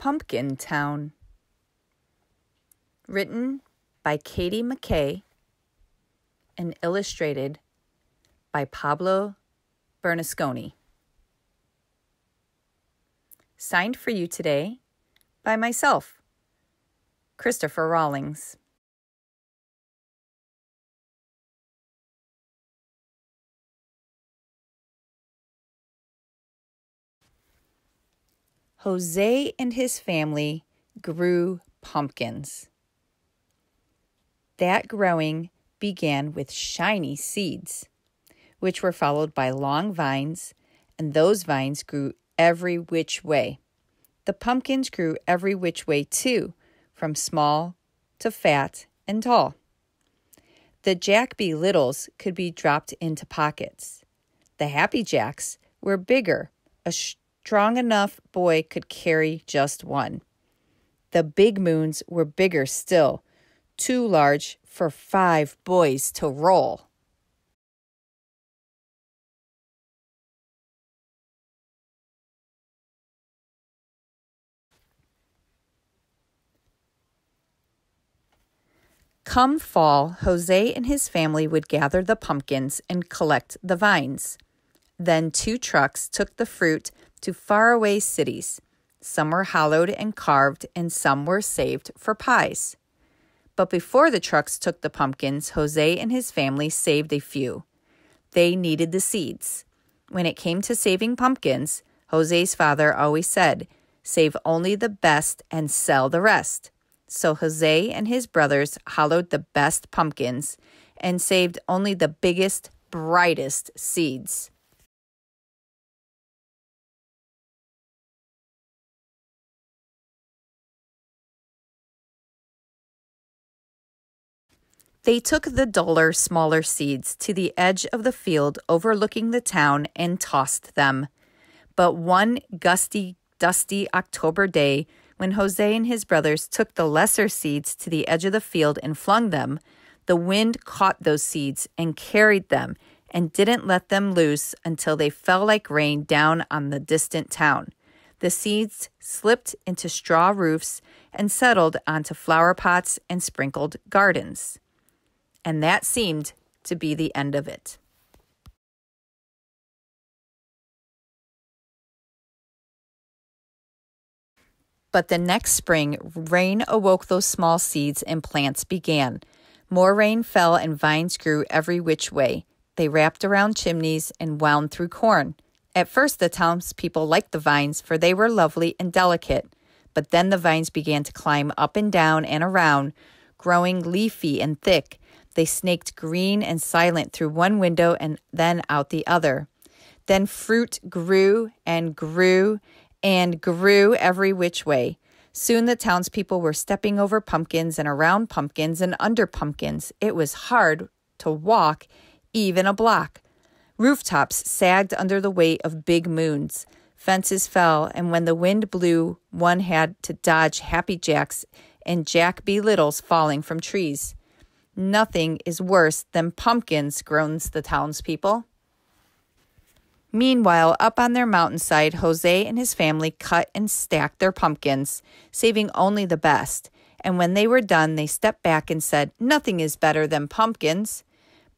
Pumpkin Town. Written by Katie McKy and illustrated by Pablo Bernasconi. Signed for you today by myself, Christopher Rawlings. Jose and his family grew pumpkins. That growing began with shiny seeds, which were followed by long vines, and those vines grew every which way. The pumpkins grew every which way too, from small to fat and tall. The Jack-be-littles could be dropped into pockets. The Happy Jacks were bigger. A strong enough boy could carry just one. The Big Moons were bigger still, too large for 5 boys to roll. Come fall, Jose and his family would gather the pumpkins and collect the vines. Then 2 trucks took the fruit to faraway cities. Some were hollowed and carved, and some were saved for pies. But before the trucks took the pumpkins, Jose and his family saved a few. They needed the seeds. When it came to saving pumpkins, Jose's father always said, "Save only the best and sell the rest." So Jose and his brothers hollowed the best pumpkins and saved only the biggest, brightest seeds. They took the duller, smaller seeds to the edge of the field overlooking the town and tossed them. But one gusty, dusty October day, when Jose and his brothers took the lesser seeds to the edge of the field and flung them, the wind caught those seeds and carried them and didn't let them loose until they fell like rain down on the distant town. The seeds slipped into straw roofs and settled onto flower pots and sprinkled gardens. And that seemed to be the end of it. But the next spring, rain awoke those small seeds and plants began. More rain fell and vines grew every which way. They wrapped around chimneys and wound through corn. At first, the townspeople liked the vines, for they were lovely and delicate. But then the vines began to climb up and down and around, growing leafy and thick. They snaked green and silent through one window and then out the other. Then fruit grew and grew and grew every which way. Soon the townspeople were stepping over pumpkins and around pumpkins and under pumpkins. It was hard to walk even a block. Rooftops sagged under the weight of big moons. Fences fell, and when the wind blew, one had to dodge Happy Jacks and Jack-be-littles falling from trees. "Nothing is worse than pumpkins," groans the townspeople. Meanwhile, up on their mountainside, Jose and his family cut and stacked their pumpkins, saving only the best. And when they were done, they stepped back and said, "Nothing is better than pumpkins."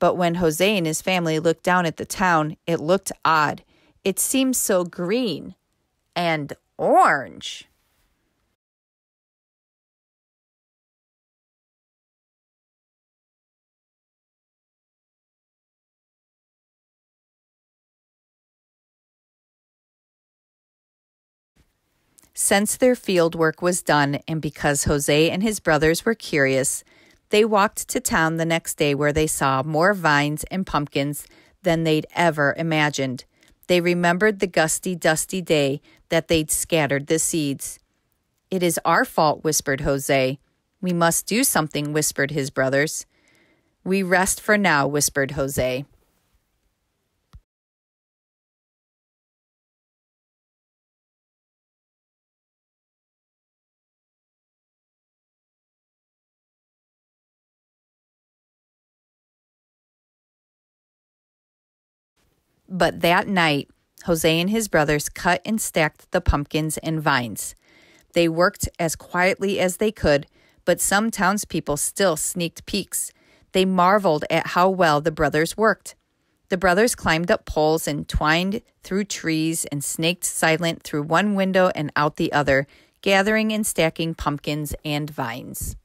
But when Jose and his family looked down at the town, it looked odd. It seemed so green and orange. Since their field work was done, and because Jose and his brothers were curious, they walked to town the next day where they saw more vines and pumpkins than they'd ever imagined. They remembered the gusty, dusty day that they'd scattered the seeds. "It is our fault," whispered Jose. "We must do something," whispered his brothers. "We rest for now," whispered Jose. But that night, Jose and his brothers cut and stacked the pumpkins and vines. They worked as quietly as they could, but some townspeople still sneaked peeks. They marveled at how well the brothers worked. The brothers climbed up poles and twined through trees and snaked silent through one window and out the other, gathering and stacking pumpkins and vines.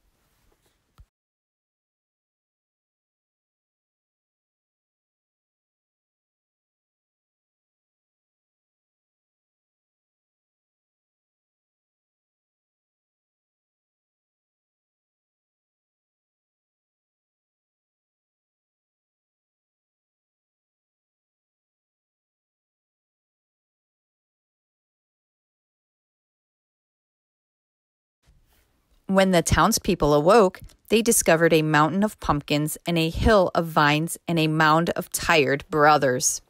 When the townspeople awoke, they discovered a mountain of pumpkins and a hill of vines and a mound of tired brothers.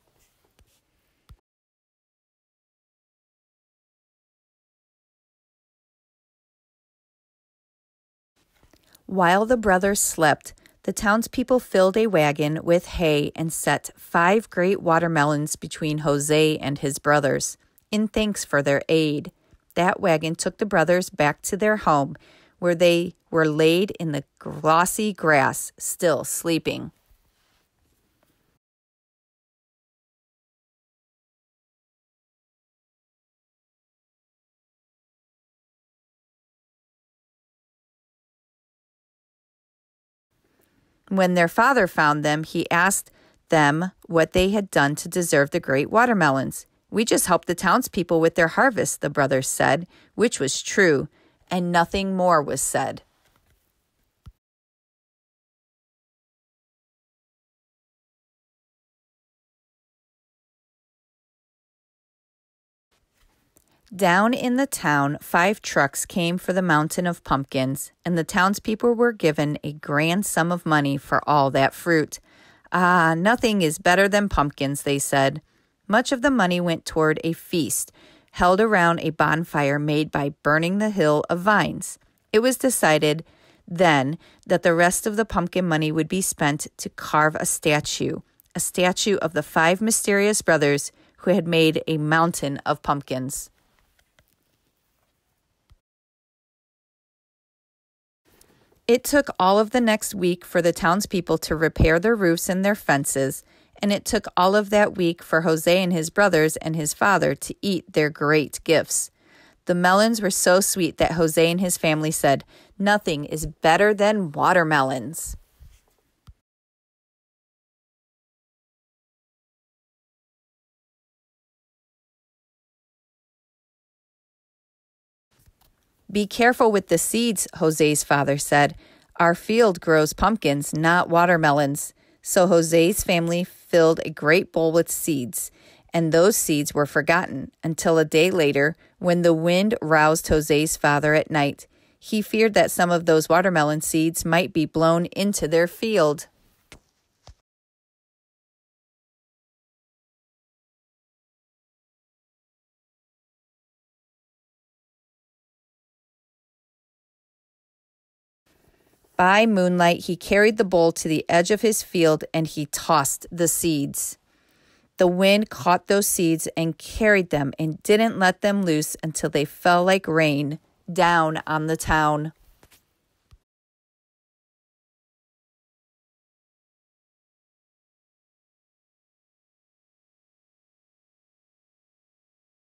While the brothers slept, the townspeople filled a wagon with hay and set 5 great watermelons between Jose and his brothers, in thanks for their aid. That wagon took the brothers back to their home, where they were laid in the glossy grass, still sleeping. When their father found them, he asked them what they had done to deserve the great watermelons. "We just helped the townspeople with their harvest," the brothers said, which was true, and nothing more was said. Down in the town, 5 trucks came for the mountain of pumpkins, and the townspeople were given a grand sum of money for all that fruit. "Ah, nothing is better than pumpkins," they said. Much of the money went toward a feast held around a bonfire made by burning the hill of vines. It was decided then that the rest of the pumpkin money would be spent to carve a statue of the 5 mysterious brothers who had made a mountain of pumpkins. It took all of the next week for the townspeople to repair their roofs and their fences, and it took all of that week for Jose and his brothers and his father to eat their great gifts. The melons were so sweet that Jose and his family said, "Nothing is better than watermelons." "Be careful with the seeds," Jose's father said. "Our field grows pumpkins, not watermelons." So Jose's family filled a great bowl with seeds, and those seeds were forgotten until a day later when the wind roused Jose's father at night. He feared that some of those watermelon seeds might be blown into their field. By moonlight, he carried the bowl to the edge of his field and he tossed the seeds. The wind caught those seeds and carried them and didn't let them loose until they fell like rain down on the town.